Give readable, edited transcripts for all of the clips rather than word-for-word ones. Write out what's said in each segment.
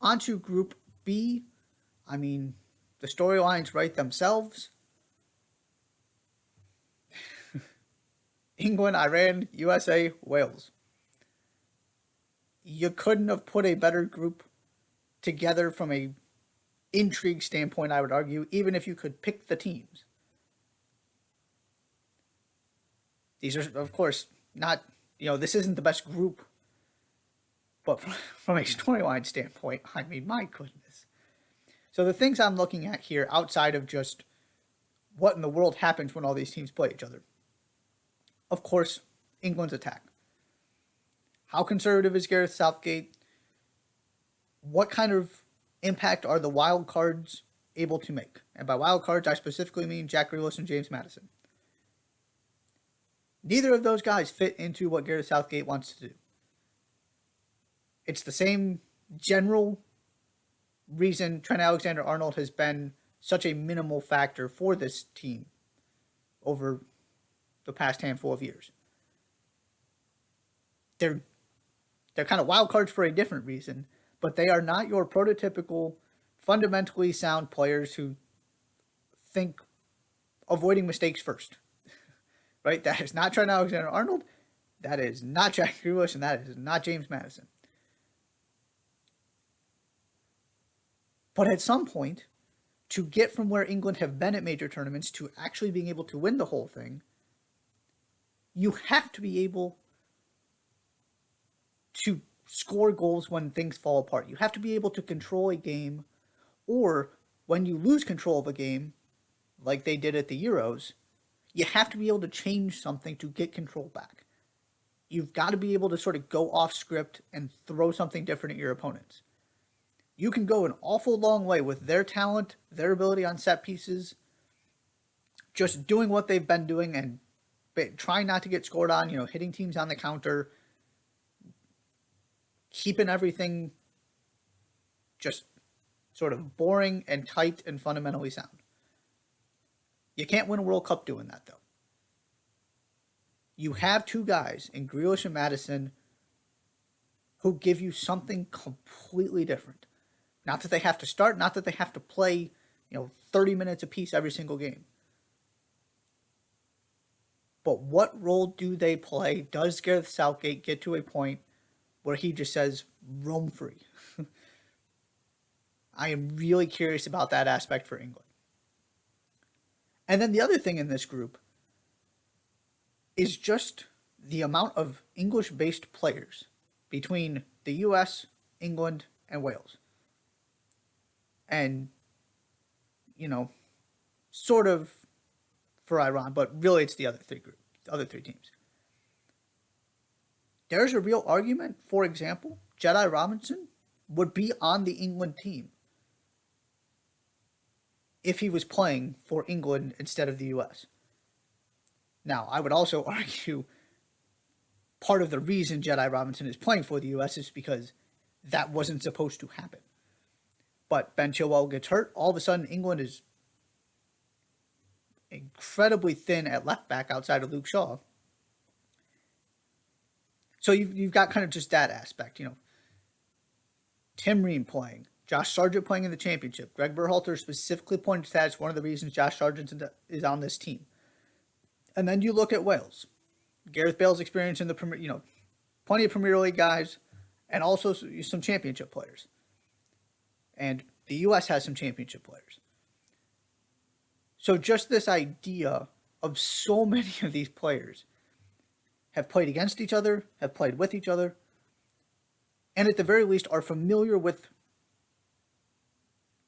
onto Group B. I mean, the storylines write themselves. England, Iran, USA, Wales. You couldn't have put a better group together from a intrigue standpoint, I would argue, even if you could pick the teams. These are, of course, not, this isn't the best group, but from a storyline standpoint, I mean, my goodness. So the things I'm looking at here, outside of just what in the world happens when all these teams play each other, of course, England's attack. How conservative is Gareth Southgate? What kind of impact are the wild cards able to make? And by wild cards, I specifically mean Jack Grealish and James Maddison. Neither of those guys fit into what Gareth Southgate wants to do. It's the same general reason Trent Alexander-Arnold has been such a minimal factor for this team over the past handful of years. They're kind of wild cards for a different reason, but they are not your prototypical, fundamentally sound players who think avoiding mistakes first. Right? That is not Trent Alexander-Arnold. That is not Jack Grealish, and that is not James Maddison. But at some point, to get from where England have been at major tournaments to actually being able to win the whole thing, you have to be able to score goals when things fall apart. You have to be able to control a game, or when you lose control of a game, like they did at the Euros, you have to be able to change something to get control back. You've got to be able to sort of go off script and throw something different at your opponents. You can go an awful long way with their talent, their ability on set pieces, just doing what they've been doing and trying not to get scored on, hitting teams on the counter, keeping everything just sort of boring and tight and fundamentally sound. You can't win a World Cup doing that, though. You have two guys in Grealish and Maddison who give you something completely different. Not that they have to start, not that they have to play, 30 minutes apiece every single game. But what role do they play? Does Gareth Southgate get to a point where he just says, roam free? I am really curious about that aspect for England. And then the other thing in this group is just the amount of English-based players between the US, England, and Wales. And, sort of for Iran, but really it's the other three teams. There's a real argument, for example, Jedi Robinson would be on the England team if he was playing for England instead of the US. Now, I would also argue part of the reason Jedi Robinson is playing for the US is because that wasn't supposed to happen. But Ben Chilwell gets hurt. All of a sudden, England is incredibly thin at left back outside of Luke Shaw. So you've got kind of just that aspect, Tim Ream playing, Josh Sargent playing in the championship. Greg Berhalter specifically pointed to that as one of the reasons Josh Sargent is on this team. And then you look at Wales. Gareth Bale's experience in the Premier, plenty of Premier League guys, and also some championship players. And the US has some championship players. So just this idea of so many of these players have played against each other, have played with each other, and at the very least are familiar with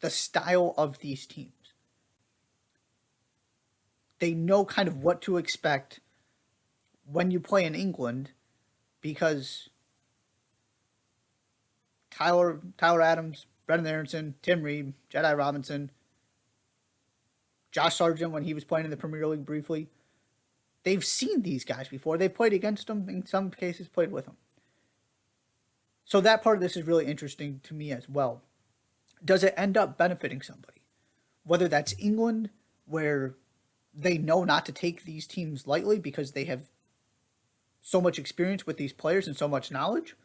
the style of these teams. They know kind of what to expect when you play in England because Tyler Adams, Brendan Aronson, Tim Ream, Jedi Robinson, Josh Sargent when he was playing in the Premier League briefly, they've seen these guys before. They've played against them, in some cases played with them. So that part of this is really interesting to me as well. Does it end up benefiting somebody? Whether that's England, where they know not to take these teams lightly because they have so much experience with these players and so much knowledge,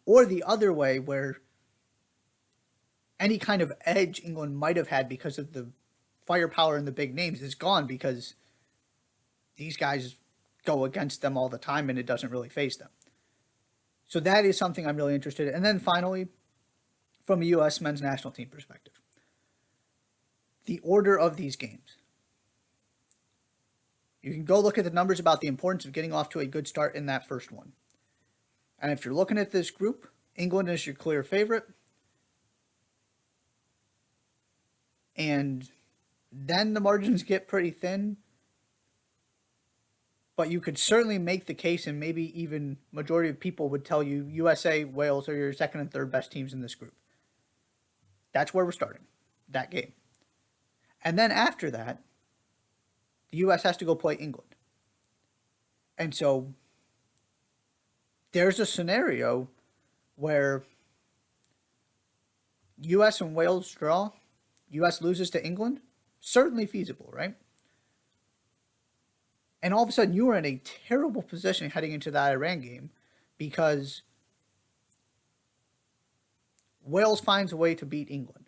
or the other way where any kind of edge England might have had because of the firepower and the big names is gone because these guys go against them all the time and it doesn't really faze them. So that is something I'm really interested in. And then finally, from a U.S. men's national team perspective, the order of these games. You can go look at the numbers about the importance of getting off to a good start in that first one. And if you're looking at this group, England is your clear favorite. And then the margins get pretty thin. But you could certainly make the case, and maybe even majority of people would tell you USA, Wales are your second and third best teams in this group. That's where we're starting, that game. And then after that, the U.S. has to go play England. And so there's a scenario where U.S. and Wales draw, U.S. loses to England, certainly feasible, right? And all of a sudden you are in a terrible position heading into that Iran game because Wales finds a way to beat England.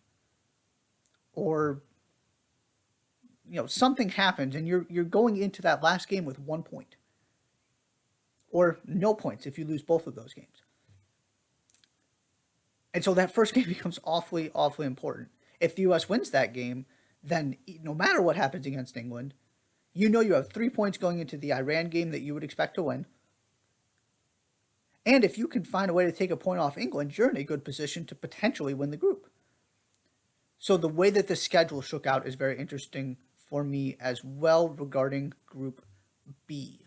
Or something happens and you're going into that last game with 1 point. Or no points if you lose both of those games. And so that first game becomes awfully, awfully important. If the U.S. wins that game, then no matter what happens against England, you have 3 points going into the Iran game that you would expect to win. And if you can find a way to take a point off England, you're in a good position to potentially win the group. So the way that the schedule shook out is very interesting for me as well regarding Group B.